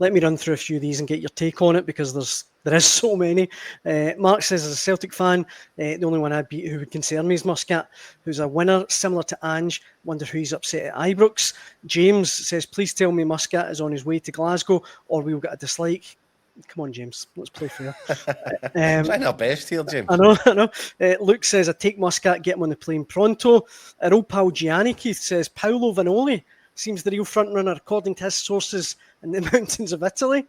Let me run through a few of these and get your take on it, because there is so many. Mark says, as a Celtic fan, the only one I'd beat who would concern me is Muscat, who's a winner, similar to Ange. Wonder who he's upset at Ibrox. James says, please tell me Muscat is on his way to Glasgow or we'll get a dislike. Come on, James, let's play fair. Trying our best here, James. I know. Luke says, I take Muscat, get him on the plane pronto. Our old pal Gianni Keith says, Paolo Vanoli seems the real frontrunner according to his sources in the mountains of Italy.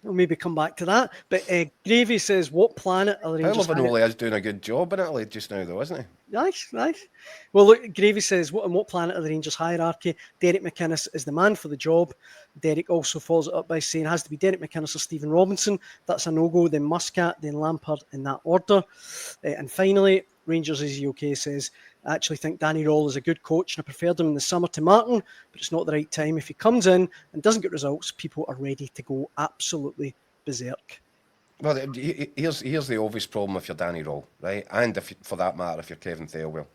We'll maybe come back to that. But Gravy says, what planet are the Rangers... Paolo Vanoli is doing a good job in Italy just now, though, isn't he? Nice. Well, look, Gravy says, what planet are the Rangers hierarchy? Derek McInnes is the man for the job. Derek also follows it up by saying it has to be Derek McInnes or Stephen Robinson. That's a no-go. Then Muscat, then Lampard in that order. And finally, Rangers is okay says, I actually think Danny Rohl is a good coach and I preferred him in the summer to Martin, but it's not the right time. If he comes in and doesn't get results, people are ready to go absolutely berserk. Well, here's the obvious problem if you're Danny Rohl, right? And for that matter, if you're Kevin Thelwell.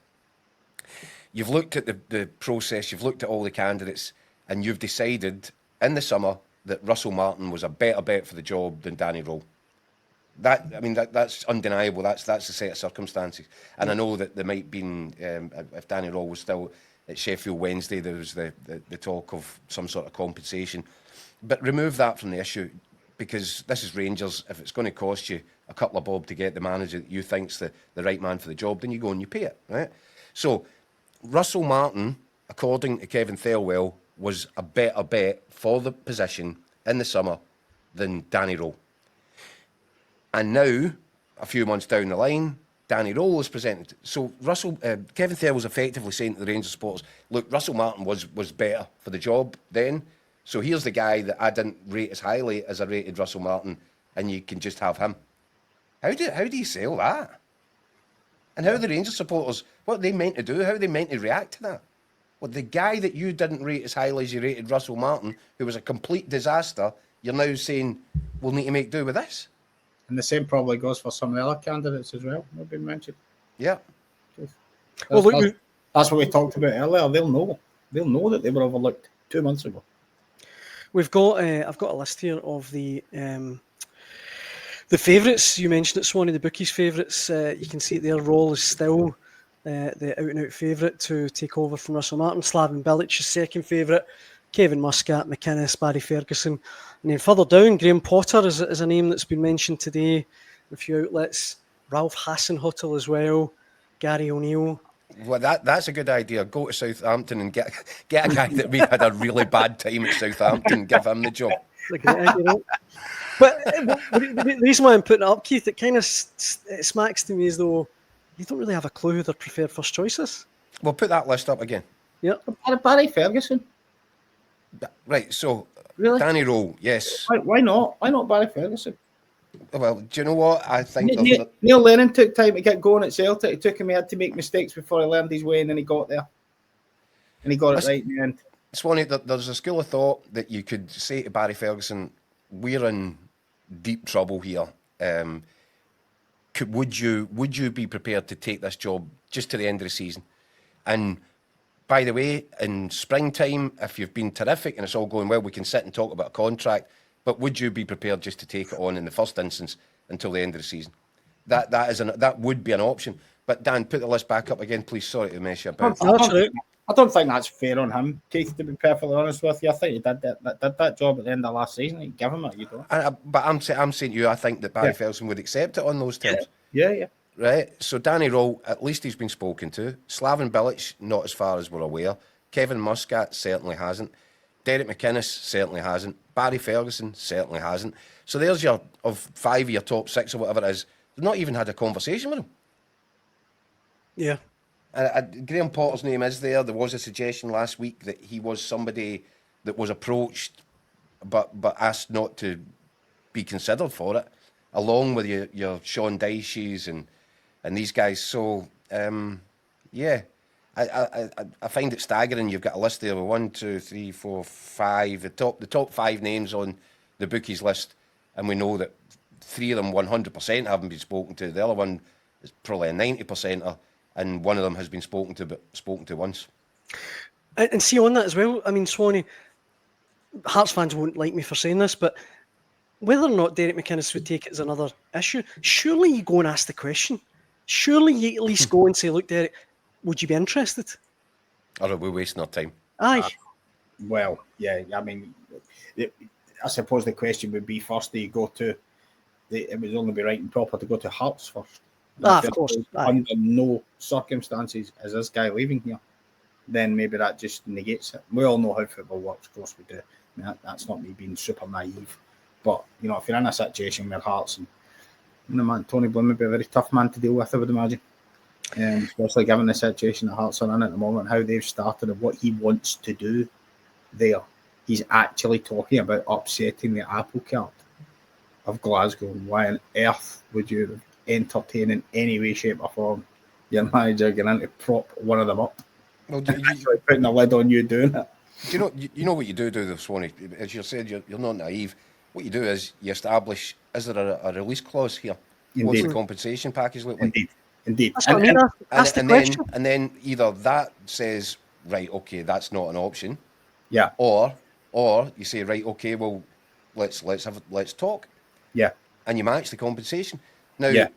You've looked at the process, you've looked at all the candidates, and you've decided in the summer that Russell Martin was a better bet for the job than Danny Rohl. That's undeniable. That's the set of circumstances. And I know that there might be, if Danny Rohl was still at Sheffield Wednesday, there was the talk of some sort of compensation. But remove that from the issue, because this is Rangers. If it's going to cost you a couple of bob to get the manager that you think's the right man for the job, then you go and you pay it, right? So Russell Martin, according to Kevin Thelwell, was a better bet for the position in the summer than Danny Rohl. And now, a few months down the line, Danny Rohl is presented. So Kevin Thelwell was effectively saying to the Rangers supporters, look, Russell Martin was better for the job then. So here's the guy that I didn't rate as highly as I rated Russell Martin, and you can just have him. How do you sell that? And how are the Rangers supporters, what are they meant to do? How are they meant to react to that? Well, the guy that you didn't rate as highly as you rated Russell Martin, who was a complete disaster, you're now saying, we'll need to make do with this. And the same probably goes for some of the other candidates as well, not been mentioned. Yeah. That's what we talked about earlier. They'll know that they were overlooked 2 months ago. We've got I've got a list here of the favourites. You mentioned it, Swanee, the Bookies favourites. You can see their role is still the out-and-out favourite to take over from Russell Martin. Slaven Bilic is second favourite. Kevin Muscat, McInnes, Barry Ferguson. And then further down, Graham Potter is a name that's been mentioned today in a few outlets. Ralph Hasenhüttl as well. Gary O'Neill. Well, that's a good idea. Go to Southampton and get a guy that we had a really bad time at Southampton and give him the job. But the reason why I'm putting it up, Keith, it kind of smacks to me as though you don't really have a clue who their preferred first choice is. We'll put that list up again. Yeah. Barry Ferguson. Right, so really? Danny Rohl, yes. Why not? Why not Barry Ferguson? Well, do you know what? I think Neil Lennon took time to get going at Celtic. It took him, he had to make mistakes before he learned his way, and then he got there. And he got it right in the end. Swanee, there's a school of thought that you could say to Barry Ferguson, we're in deep trouble here. Would you be prepared to take this job just to the end of the season? And by the way, in springtime, if you've been terrific and it's all going well, we can sit and talk about a contract. But would you be prepared just to take it on in the first instance until the end of the season? That would be an option. But Dan, put the list back up again, please. Sorry to mess you about. I don't think that's fair on him, Keith, to be perfectly honest with you. I think he did that job at the end of last season. You give him it, you don't. But I'm saying to you, I think that Barry Ferguson would accept it on those terms. Yeah. Right? So Danny Rohl, at least he's been spoken to. Slaven Bilic, not as far as we're aware. Kevin Muscat certainly hasn't. Derek McInnes certainly hasn't. Barry Ferguson certainly hasn't. So there's your, of 5 of your top 6 or whatever it is, they've not even had a conversation with him. Yeah. Graham Potter's name is there. There was a suggestion last week that he was somebody that was approached but asked not to be considered for it, along with your Sean Dyches and these guys. So, yeah. I find it staggering. You've got a list there with 1, 2, 3, 4, 5. The top 5 names on the Bookies list, and we know that 3 of them 100% haven't been spoken to. The other one is probably a 90%, and one of them has been spoken to once. And see on that as well. I mean, Swanee, Hearts fans won't like me for saying this, but whether or not Derek McInnes would take it is another issue. Surely you go and ask the question. Surely you at least go and say, look, Derek, would you be interested? Or are we wasting our time? Aye. Well, yeah, I mean, I suppose the question would be first, do you go to, it would only be right and proper to go to Hearts first. Of course. Under no circumstances is this guy leaving here, then maybe that just negates it. We all know how football works, of course we do. I mean, that's not me being super naive. But, you know, if you're in a situation where Hearts and, you know, man, Tony Bloom would be a very tough man to deal with, I would imagine. Especially given the situation that Hearts are in at the moment, how they've started and what he wants to do there. He's actually talking about upsetting the apple cart of Glasgow. Why on earth would you entertain in any way, shape or form your manager getting to prop one of them up? Well, Actually putting the lid on you doing it. Do you know what you do though, Swanee? As you said, you're not naive. What you do is you establish, is there a release clause here? Indeed. What's the compensation package look like? Indeed. That's what I mean. Ask the question. Then either that says, right, okay, that's not an option. Yeah. Or you say, right, okay, well, let's talk. Yeah. And you match the compensation. Now, Yeah.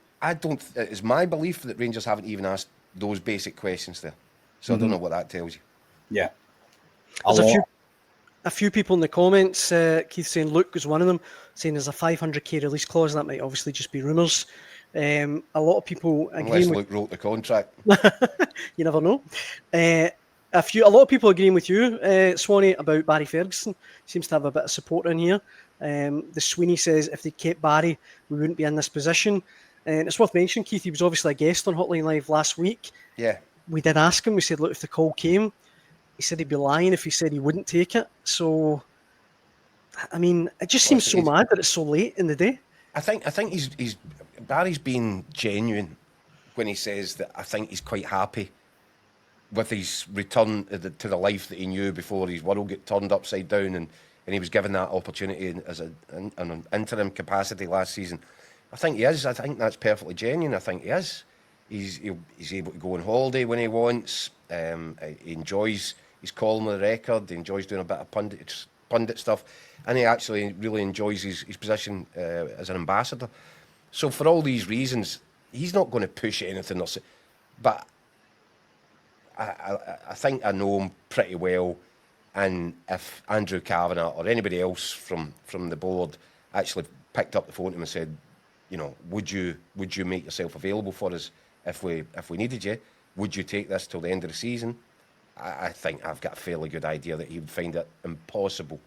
It's my belief that Rangers haven't even asked those basic questions there. So I don't know what that tells you. Yeah. There's a few people in the comments, Keith saying Luke was one of them, saying there's a 500k release clause. That might obviously just be rumours. A lot of people agree. Unless Luke wrote the contract. You never know. A lot of people agreeing with you, Swanee, about Barry Ferguson. Seems to have a bit of support in here. The Sweeney says if they kept Barry, we wouldn't be in this position. And it's worth mentioning, Keith, he was obviously a guest on Hotline Live last week. Yeah. We did ask him. We said, look, if the call came, he said he'd be lying if he said he wouldn't take it. So, I mean, it just seems so mad that it's so late in the day. I think Barry's being genuine when he says that I think he's quite happy with his return to the life that he knew before his world got turned upside down, and he was given that opportunity as an interim capacity last season. I think he is. I think that's perfectly genuine. I think he is. He's able to go on holiday when he wants. He enjoys his column of the record. He enjoys doing a bit of pundit stuff, and he actually really enjoys his position as an ambassador. So for all these reasons, he's not going to push anything else. But I think I know him pretty well, and if Andrew Kavanagh or anybody else from the board actually picked up the phone to him and said, you know, would you make yourself available for us if we needed you? Would you take this till the end of the season? I think I've got a fairly good idea that he would find it impossible